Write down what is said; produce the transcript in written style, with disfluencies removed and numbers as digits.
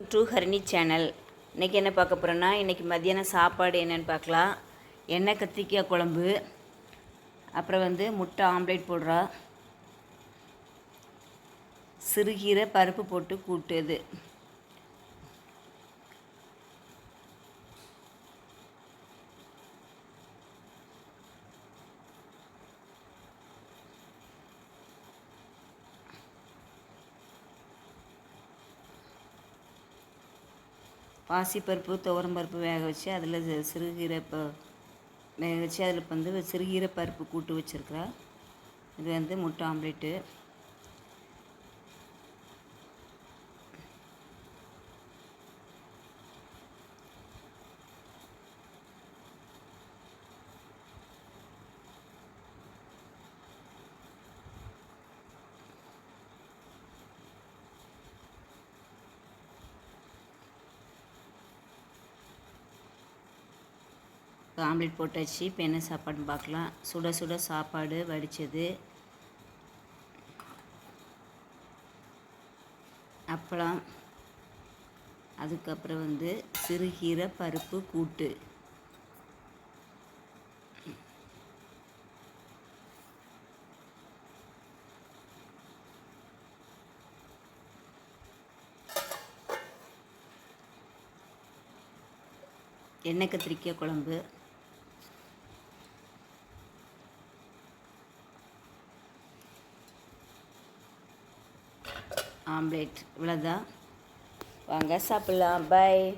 To Harini channel. இன்றைக்கி என்ன பார்க்க போகிறோன்னா, இன்றைக்கி மத்தியானம் சாப்பாடு என்னென்னு பார்க்கலாம். எண்ணெய் கத்திரிக்காய் குழம்பு, அப்புறம் முட்டை ஆம்லேட் போடுறா, சிறுகீரை பருப்பு போட்டு கூட்டுது. பாசிப்பருப்பு துவரம்பருப்பு வேக வச்சு அதில் சிறுகீரை வேக வச்சு அதில் சிறுகீரை பருப்பு கூட்டு வச்சுருக்குறா. இது முட்டை ஆம்லேட்டு. ஆம்லேட் போட்டாச்சு. இப்போ என்ன சாப்பாடுன்னு பார்க்கலாம். சுட சுட சாப்பாடு வடித்தது, அப்பளம், அதுக்கப்புறம் சிறுகீரை பருப்பு கூட்டு. எண்ணெய் கத்திரிக்காய் குழம்பு, ஆம்லேட். இவ்வளோதான். வாங்க சாப்பிட்லாம். பை.